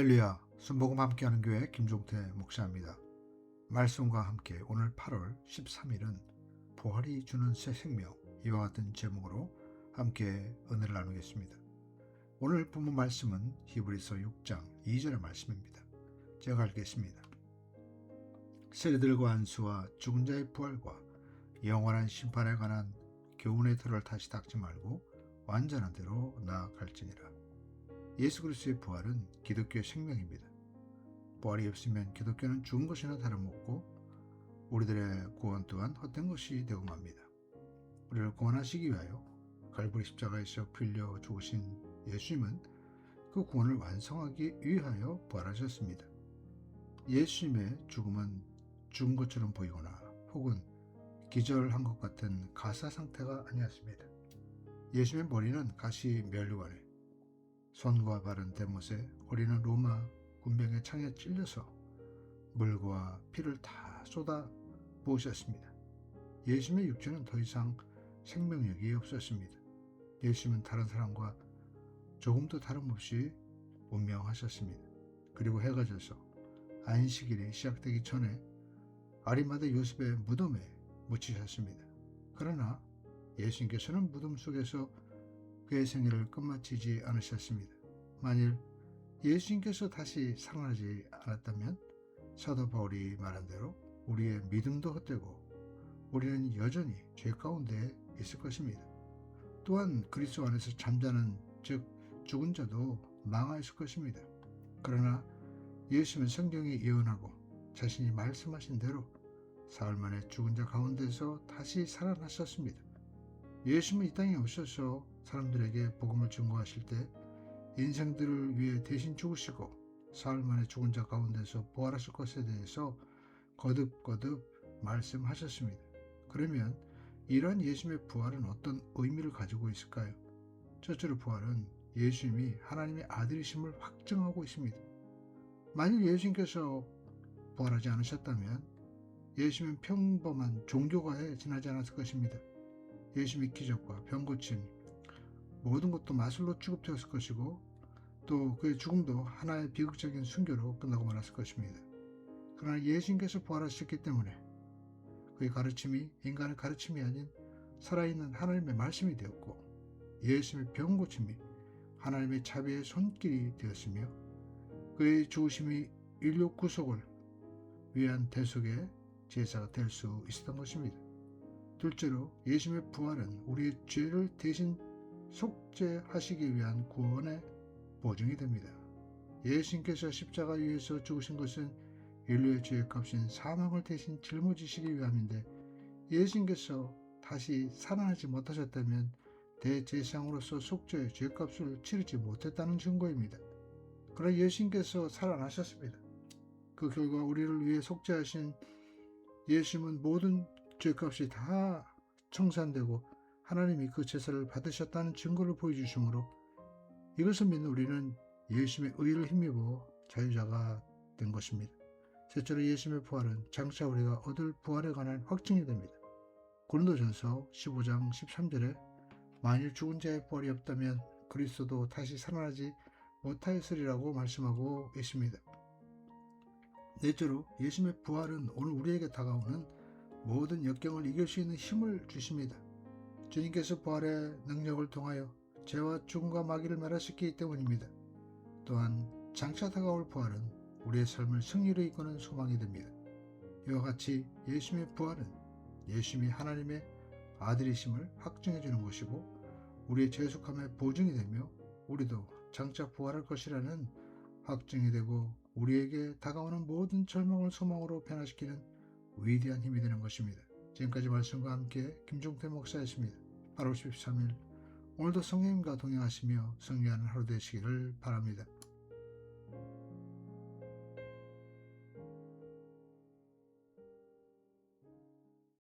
할렐루야, 순복음 함께하는 교회 김종태 목사입니다. 말씀과 함께 오늘 8월 13일은 부활이 주는 새 생명, 이와 같은 제목으로 함께 은혜를 나누겠습니다. 오늘 본문 말씀은 히브리서 6장 2절의 말씀입니다. 제가 읽겠습니다. 세리들과 안수와 죽은 자의 부활과 영원한 심판에 관한 교훈의 틀을 다시 닦지 말고 완전한 대로 나아갈지니라. 예수 그리스도의 부활은 기독교의 생명입니다. 부활이 없으면 기독교는 죽은 것이나 다름없고 우리들의 구원 또한 헛된 것이 되고 맙니다. 우리를 구원하시기 위하여 갈보리 십자가에서 풀려 죽으신 예수님은 그 구원을 완성하기 위하여 부활하셨습니다. 예수님의 죽음은 죽은 것처럼 보이거나 혹은 기절한 것 같은 가사 상태가 아니었습니다. 예수님의 머리는 가시 면류관에, 손과 발은 데못에, 허리는 로마 군병의 창에 찔려서 물과 피를 다 쏟아 부으셨습니다. 예수님의 육체는 더 이상 생명력이 없었습니다. 예수님은 다른 사람과 조금도 다름없이 운명하셨습니다. 그리고 해가 져서 안식일이 시작되기 전에 아리마대 요셉의 무덤에 묻히셨습니다. 그러나 예수님께서는 무덤 속에서 그의 생애를 끝마치지 않으셨습니다. 만일 예수님께서 다시 살아나지 않았다면 사도 바울이 말한 대로 우리의 믿음도 헛되고 우리는 여전히 죄 가운데 있을 것입니다. 또한 그리스도 안에서 잠자는 즉 죽은 자도 망하였을 것입니다. 그러나 예수님은 성경이 예언하고 자신이 말씀하신 대로 사흘 만에 죽은 자 가운데서 다시 살아나셨습니다. 예수님은 이 땅에 오셔서 사람들에게 복음을 증거하실 때 인생들을 위해 대신 죽으시고 사흘 만에 죽은 자 가운데서 부활하실 것에 대해서 거듭거듭 말씀하셨습니다. 그러면 이러한 예수님의 부활은 어떤 의미를 가지고 있을까요? 첫째로 부활은 예수님이 하나님의 아들이심을 확증하고 있습니다. 만일 예수님께서 부활하지 않으셨다면 예수님은 평범한 종교가에 지나지 않았을 것입니다. 예수님의 기적과 병고침, 모든 것도 마술로 취급되었을 것이고 또 그의 죽음도 하나의 비극적인 순교로 끝나고 말았을 것입니다. 그러나 예수님께서 부활하셨기 때문에 그의 가르침이 인간의 가르침이 아닌 살아있는 하나님의 말씀이 되었고 예수님의 병고침이 하나님의 자비의 손길이 되었으며 그의 죽으심이 인류 구속을 위한 대속의 제사가 될 수 있었던 것입니다. 둘째로 예수님의 부활은 우리의 죄를 대신 속죄하시기 위한 구원의 보증이 됩니다. 예수님께서 십자가 위에서 죽으신 것은 인류의 죄의 값인 사망을 대신 짊어지시기 위함인데 예수님께서 다시 살아나지 못하셨다면 대제사장으로서 속죄의 죄값을 치르지 못했다는 증거입니다. 그러나 예수님께서 살아나셨습니다. 그 결과 우리를 위해 속죄하신 예수님은 모든 죄값이 다 청산되고 하나님이 그 제사를 받으셨다는 증거를 보여주시므로 이것을 믿는 우리는 예수님의 의를 힘입어 자유자가 된 것입니다. 셋째로 예수님의 부활은 장차 우리가 얻을 부활에 관한 확증이 됩니다. 고린도전서 15장 13절에 만일 죽은 자의 부활이 없다면 그리스도도 다시 살아나지 못하였으리라고 말씀하고 있습니다. 넷째로 예수님의 부활은 오늘 우리에게 다가오는 모든 역경을 이길 수 있는 힘을 주십니다. 주님께서 부활의 능력을 통하여 죄와 죽음과 마귀를 멸하셨기 때문입니다. 또한 장차 다가올 부활은 우리의 삶을 승리로 이끄는 소망이 됩니다. 이와 같이 예수님의 부활은 예수님이 하나님의 아들이심을 확증해 주는 것이고 우리의 죄속함의 보증이 되며 우리도 장차 부활할 것이라는 확증이 되고 우리에게 다가오는 모든 절망을 소망으로 변화시키는 위대한 힘이 되는 것입니다. 지금까지 말씀과 함께 김종태 목사였습니다. 8월 13일 오늘도 성령님과 동행하시며 승리하는 하루 되시기를 바랍니다.